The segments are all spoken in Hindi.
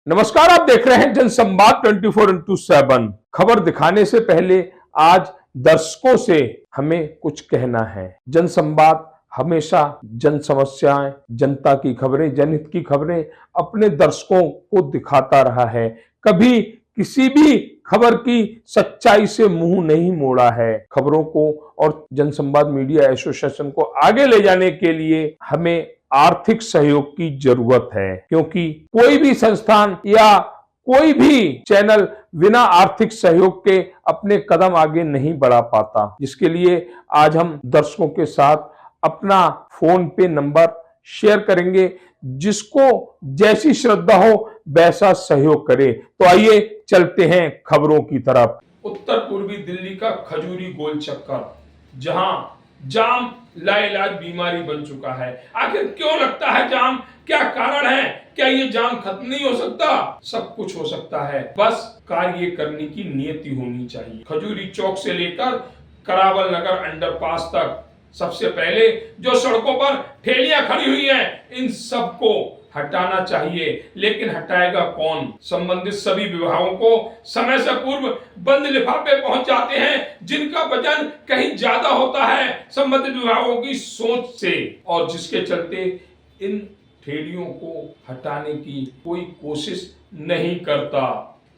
नमस्कार, आप देख रहे हैं जनसंवाद 24x7। खबर दिखाने से पहले आज दर्शकों से हमें कुछ कहना है। जनसंवाद हमेशा जन समस्याएं, जनता की खबरें, जनहित की खबरें अपने दर्शकों को दिखाता रहा है। कभी किसी भी खबर की सच्चाई से मुंह नहीं मोड़ा है। खबरों को और जनसंवाद मीडिया एसोसिएशन को आगे ले जाने के लिए हमें आर्थिक सहयोग की जरूरत है, क्योंकि कोई भी संस्थान या कोई भी चैनल बिना आर्थिक सहयोग के अपने कदम आगे नहीं बढ़ा पाता। जिसके लिए आज हम दर्शकों के साथ अपना फोन पे नंबर शेयर करेंगे, जिसको जैसी श्रद्धा हो वैसा सहयोग करे। तो आइए चलते हैं खबरों की तरफ। उत्तर पूर्वी दिल्ली का खजूरी गोल चक्कर, जहां जाम लाइलाज बीमारी बन चुका है। आखिर क्यों लगता है जाम? क्या कारण है? क्या ये जाम खत्म नहीं हो सकता? सब कुछ हो सकता है, बस कार्य करने की नियति होनी चाहिए। खजूरी चौक से लेकर करावल नगर अंडरपास तक सबसे पहले जो सड़कों पर ठेलियां खड़ी हुई हैं, इन सबको हटाना चाहिए। लेकिन हटाएगा कौन? संबंधित सभी विभागों को समय से पूर्व बंद लिफाफे पहुंच जाते हैं, जिनका वजन कहीं ज्यादा होता है संबंधित विभागों की सोच से, और जिसके चलते इन ठेलियों को हटाने की कोई कोशिश नहीं करता।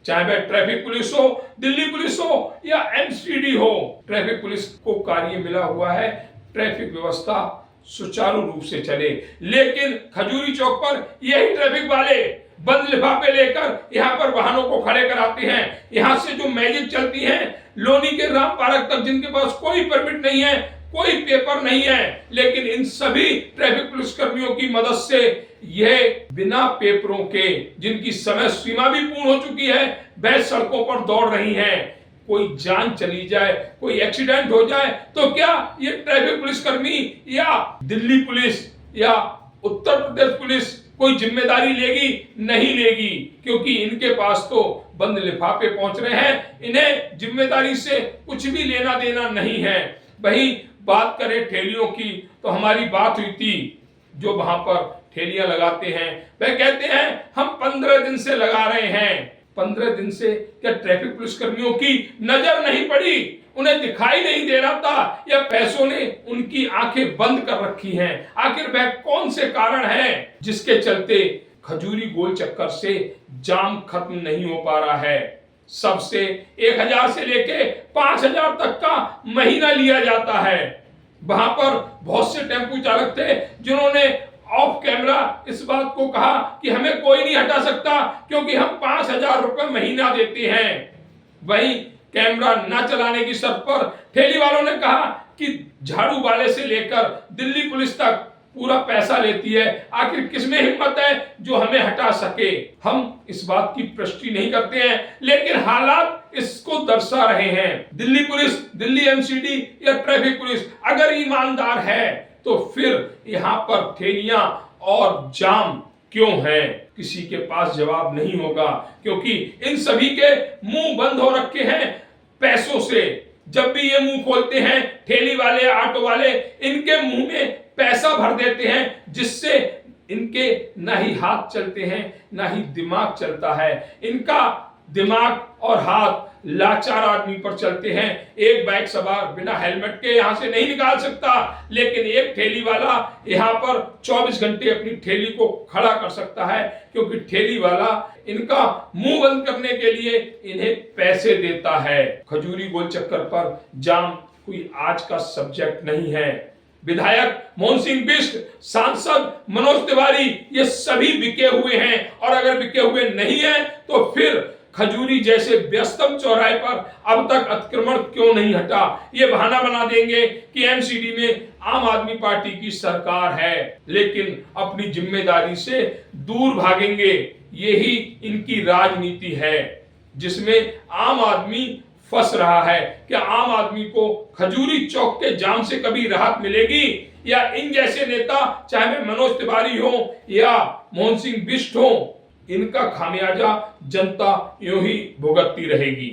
चाहे वह ट्रैफिक पुलिस हो, दिल्ली पुलिस हो या एमसीडी हो। ट्रैफिक पुलिस को कार्य मिला हुआ है ट्रैफिक व्यवस्था सुचारू रूप से चले, लेकिन खजूरी चौक पर यही ट्रैफिक वाले बंद लिफाफे लेकर यहाँ पर वाहनों को खड़े कराते हैं। यहाँ से जो मैजिक चलती है लोनी के राम पार्क तक, जिनके पास कोई परमिट नहीं है, कोई पेपर नहीं है, लेकिन इन सभी ट्रैफिक पुलिस कर्मियों की मदद से यह बिना पेपरों के, जिनकी समय सीमा भी पूर्ण हो चुकी है, वह सड़कों पर दौड़ रही हैं। कोई जान चली जाए, कोई एक्सीडेंट हो जाए, तो क्या ये ट्रैफिक पुलिस कर्मी या दिल्ली पुलिस या उत्तर प्रदेश पुलिस कोई जिम्मेदारी लेगी? नहीं लेगी, क्योंकि इनके पास तो बंद लिफाफे पहुंच रहे हैं। इन्हें जिम्मेदारी से कुछ भी लेना देना नहीं है। वही बात करें ठेलियों की, तो हमारी बात हुई थी जो वहां पर ठेलियां लगाते हैं, वह कहते हैं हम 15 दिन से लगा रहे हैं। 15 दिन से क्या ट्रैफिक पुलिस कर्मियों की नजर नहीं पड़ी? उन्हें दिखाई नहीं दे रहा था, या पैसों ने उनकी आंखें बंद कर रखी हैं? आखिर वह कौन से कारण हैं जिसके चलते खजूरी गोल चक्कर से जाम खत्म नहीं हो पा रहा है? सबसे 1000 से लेके 5000 तक का महीना लिया जाता है। वहां पर बहुत से टेम्पो चालक थे जिन्होंने ऑफ कैमरा इस बात को कहा कि हमें कोई नहीं हटा सकता, क्योंकि हम 5000 रुपए महीना देते हैं। वहीं कैमरा न चलाने की शर्त पर ठेली वालों ने कहा कि झाड़ू वाले से लेकर दिल्ली पुलिस तक पूरा पैसा लेती है। आखिर किसमें हिम्मत है जो हमें हटा सके? हम इस बात की पुष्टि नहीं करते हैं, लेकिन हालात इसको दर्शा रहे हैं। दिल्ली पुलिस, दिल्ली एमसीडी या ट्रैफिक पुलिस अगर ईमानदार है तो फिर यहाँ पर ठेलियां और जाम क्यों है? किसी के पास जवाब नहीं होगा, क्योंकि इन सभी के मुंह बंद हो रखे हैं पैसों से। जब भी ये मुंह खोलते हैं ठेली वाले, ऑटो वाले, इनके मुंह में पैसा भर देते हैं, जिससे इनके ना ही हाथ चलते हैं ना ही दिमाग चलता है। इनका दिमाग और हाथ लाचार आदमी पर चलते हैं। एक बाइक सवार बिना हेलमेट के यहां से नहीं निकाल सकता, लेकिन एक ठेली वाला यहां पर 24 घंटे अपनी ठेली को खड़ा कर सकता है, क्योंकि ठेली वाला इनका मुंह बंद करने के लिए इन्हें पैसे देता है। खजूरी गोल चक्कर पर जाम कोई आज का सब्जेक्ट नहीं है। विधायक मोहन सिंह बिष्ट, सांसद मनोज तिवारी, ये सभी बिके हुए हैं, और अगर बिके हुए नहीं है तो फिर खजूरी जैसे व्यस्तम चौराहे पर अब तक अतिक्रमण क्यों नहीं हटा? ये बहाना बना देंगे कि एमसीडी में आम आदमी पार्टी की सरकार है, लेकिन अपनी जिम्मेदारी से दूर भागेंगे। यही इनकी राजनीति है, जिसमें आम आदमी फंस रहा है। क्या आम आदमी को खजूरी चौक के जाम से कभी राहत मिलेगी? या इन जैसे नेता, चाहे वे मनोज तिवारी हो या मोहन सिंह बिष्ट हो, इनका खामियाजा जनता यूं ही भुगतती रहेगी।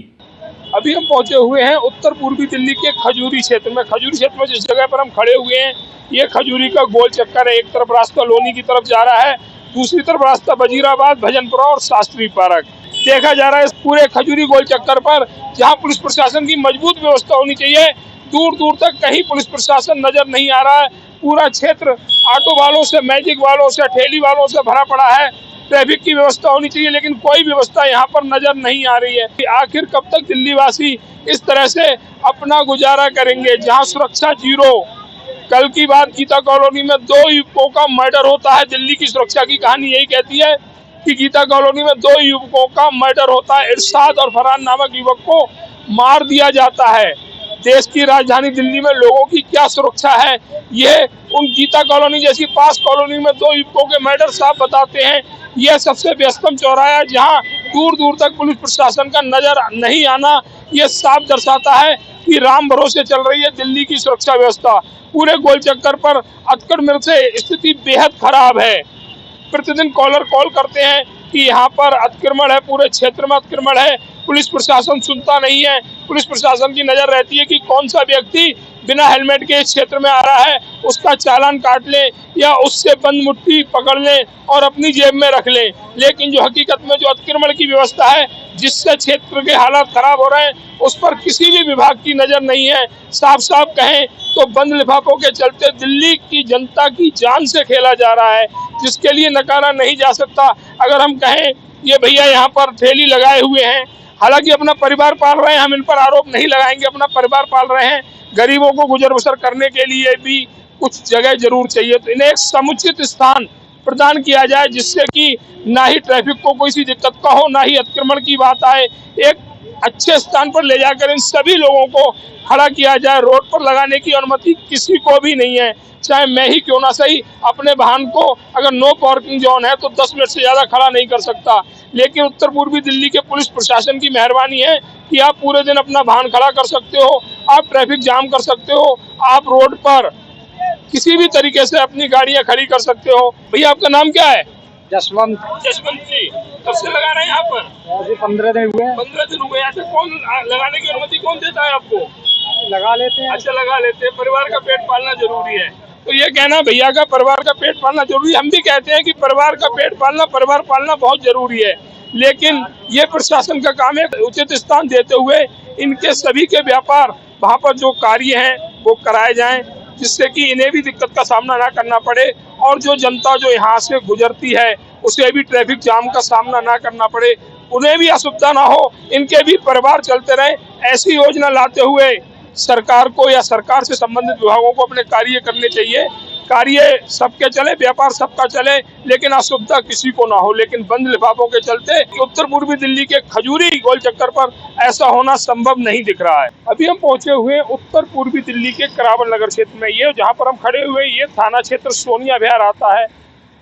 अभी हम पहुंचे हुए हैं उत्तर पूर्वी दिल्ली के खजूरी क्षेत्र में। खजूरी क्षेत्र में जिस जगह पर हम खड़े हुए हैं, ये खजूरी का गोल चक्कर है। एक तरफ रास्ता लोनी की तरफ जा रहा है, दूसरी तरफ रास्ता वजीराबाद, भजनपुरा और शास्त्री पार्क। देखा जा रहा है इस पूरे खजूरी गोल चक्कर पर, जहां पुलिस प्रशासन की मजबूत व्यवस्था होनी चाहिए, दूर दूर तक कहीं पुलिस प्रशासन नजर नहीं आ रहा है। पूरा क्षेत्र ऑटो वालों से, मैजिक वालों से, ठेली वालों से भरा पड़ा है। ट्रैफिक की व्यवस्था होनी चाहिए, लेकिन कोई व्यवस्था यहाँ पर नजर नहीं आ रही है। आखिर कब तक दिल्ली वासी इस तरह से अपना गुजारा करेंगे, जहाँ सुरक्षा जीरो। कल की बात, गीता कॉलोनी में 2 युवकों का मर्डर होता है। दिल्ली की सुरक्षा की कहानी यही कहती है कि गीता कॉलोनी में 2 युवकों का मर्डर होता है। इरशाद और फरहान नामक युवक को मार दिया जाता है। देश की राजधानी दिल्ली में लोगों की क्या सुरक्षा है, ये उन गीता कॉलोनी जैसी पास कॉलोनी में 2 युवकों के मर्डर साफ बताते हैं। यह सबसे व्यस्तम चौराहा, जहां दूर दूर तक पुलिस प्रशासन का नजर नहीं आना, यह साफ दर्शाता है कि राम भरोसे चल रही है दिल्ली की सुरक्षा व्यवस्था। पूरे गोल चक्कर पर अतकड़ मिल से स्थिति बेहद खराब है। प्रतिदिन कॉलर कॉल करते हैं कि यहाँ पर अतिक्रमण है, पूरे क्षेत्र में अतिक्रमण है। पुलिस प्रशासन सुनता नहीं है। पुलिस प्रशासन की नजर रहती है कि कौन सा व्यक्ति बिना हेलमेट के इस क्षेत्र में आ रहा है, उसका चालान काट ले या उससे बंद मुट्ठी पकड़ ले और अपनी जेब में रख ले। लेकिन जो हकीकत में जो अतिक्रमण की व्यवस्था है, जिससे क्षेत्र के हालात खराब हो रहे हैं, उस पर किसी भी विभाग की नजर नहीं है। साफ साफ कहें तो बंद लिफाफों के चलते दिल्ली की जनता की जान से खेला जा रहा है, जिसके लिए नकारा नहीं जा सकता। अगर हम कहें ये भैया यहाँ पर ठेली लगाए हुए हैं, हालांकि अपना परिवार पाल रहे हैं, हम इन पर आरोप नहीं लगाएंगे, अपना परिवार पाल रहे हैं, गरीबों को गुजर बसर करने के लिए भी कुछ जगह जरूर चाहिए। तो इन्हें एक समुचित स्थान प्रदान किया जाए, जिससे कि ना ही ट्रैफिक को कोई सी दिक्कत का हो, ना ही अतिक्रमण की बात आए। एक अच्छे स्थान पर ले जाकर इन सभी लोगों को खड़ा किया जाए। रोड पर लगाने की अनुमति किसी को भी नहीं है, चाहे मैं ही क्यों ना सही। अपने वाहन को अगर नो पार्किंग जोन है तो 10 मिनट से ज्यादा खड़ा नहीं कर सकता। लेकिन उत्तर पूर्वी दिल्ली के पुलिस प्रशासन की मेहरबानी है कि आप पूरे दिन अपना वाहन खड़ा कर सकते हो, आप ट्रैफिक जाम कर सकते हो, आप रोड पर किसी भी तरीके से अपनी गाड़ियां खड़ी कर सकते हो। भैया आपका नाम क्या है? जसवंत जसवंत जी, कब से लगा रहे हैं यहाँ पर? अभी 15 दिन हुए। 15 दिन हुए। ऐसे कौन लगाने की अनुमति कौन देता है आपको? लगा लेते हैं। अच्छा, लगा लेते हैं। परिवार का पेट पालना जरूरी है। तो ये कहना भैया का परिवार का पेट पालना जरूरी है। हम भी कहते हैं कि परिवार का पेट पालना, परिवार पालना बहुत जरूरी है, लेकिन ये प्रशासन का काम है उचित स्थान देते हुए इनके सभी के व्यापार वहाँ पर जो कार्य हैं वो कराए जाएं, जिससे कि इन्हें भी दिक्कत का सामना ना करना पड़े और जो जनता जो यहाँ से गुजरती है उसे भी ट्रैफिक जाम का सामना ना करना पड़े, उन्हें भी असुविधा ना हो, इनके भी परिवार चलते रहे। ऐसी योजना लाते हुए सरकार को या सरकार से संबंधित विभागों को अपने कार्य करने चाहिए। कार्य सबके चले, व्यापार सबका चले, लेकिन असुविधा किसी को ना हो। लेकिन बंद लिफाफों के चलते उत्तर पूर्वी दिल्ली के खजूरी गोल चक्कर पर ऐसा होना संभव नहीं दिख रहा है। अभी हम पहुंचे हुए उत्तर पूर्वी दिल्ली के करावल नगर क्षेत्र में। ये जहां पर हम खड़े हुए, ये थाना क्षेत्र सोनिया विहार आता है।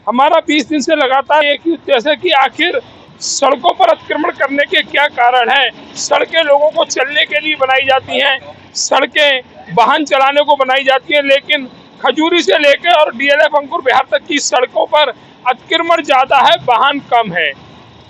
हमारा 20 दिन से लगातार एक ही उद्देश्य है कि आखिर सड़कों पर अतिक्रमण करने के क्या कारण है। सड़कें लोगों को चलने के लिए बनाई जाती हैं, सड़कें वाहन चलाने को बनाई जाती हैं, लेकिन खजूरी से लेकर और डीएलएफ अंकुर विहार तक की सड़कों पर अतिक्रमण ज्यादा है, वाहन कम है,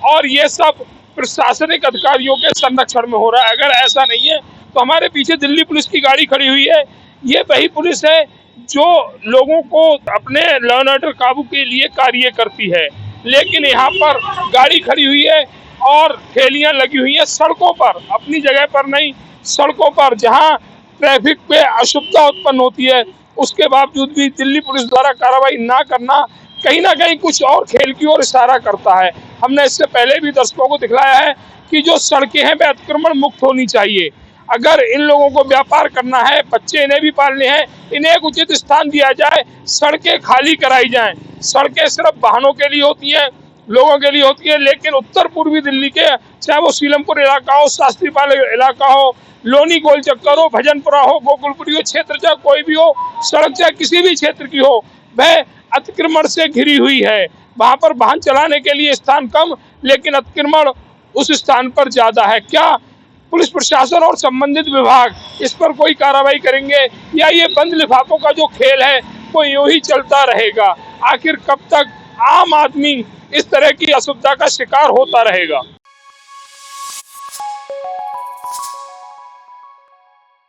और ये सब प्रशासनिक अधिकारियों के संरक्षण में हो रहा है। अगर ऐसा नहीं है तो हमारे पीछे दिल्ली पुलिस की गाड़ी खड़ी हुई है। ये वही पुलिस है जो लोगों को अपने लॉ एंड ऑर्डर काबू के लिए कार्य करती है, लेकिन यहाँ पर गाड़ी खड़ी हुई है और ठेलियां लगी हुई हैं सड़कों पर, अपनी जगह पर नहीं, सड़कों पर, जहाँ ट्रैफिक पे असुविधा उत्पन्न होती है। उसके बावजूद भी दिल्ली पुलिस द्वारा कार्रवाई ना करना कहीं ना कहीं कुछ और खेल की ओर इशारा करता है। हमने इससे पहले भी दर्शकों को दिखलाया है कि जो सड़कें हैं वे अतिक्रमण मुक्त होनी चाहिए। अगर इन लोगों को व्यापार करना है, बच्चे इन्हें भी पालने हैं, इन्हें एक उचित स्थान दिया जाए, सड़कें खाली कराई जाएं। सड़कें सिर्फ वाहनों के लिए होती हैं, लोगों के लिए होती है, लेकिन उत्तर पूर्वी दिल्ली के, चाहे वो सीलमपुर इलाका हो, शास्त्री पार्क इलाका हो, लोनी गोल चक्कर हो, भजनपुरा हो, गोकुलपुरी हो, क्षेत्र चाहे कोई भी हो, सड़क चाहे किसी भी क्षेत्र की हो, वह अतिक्रमण से घिरी हुई है। वहां पर वाहन चलाने के लिए स्थान कम, लेकिन अतिक्रमण उस स्थान पर ज्यादा है। क्या पुलिस प्रशासन और संबंधित विभाग इस पर कोई कार्रवाई करेंगे, या ये बंद लिफाफों का जो खेल है वो यूं ही चलता रहेगा? आखिर कब तक आम आदमी इस तरह की असुविधा का शिकार होता रहेगा?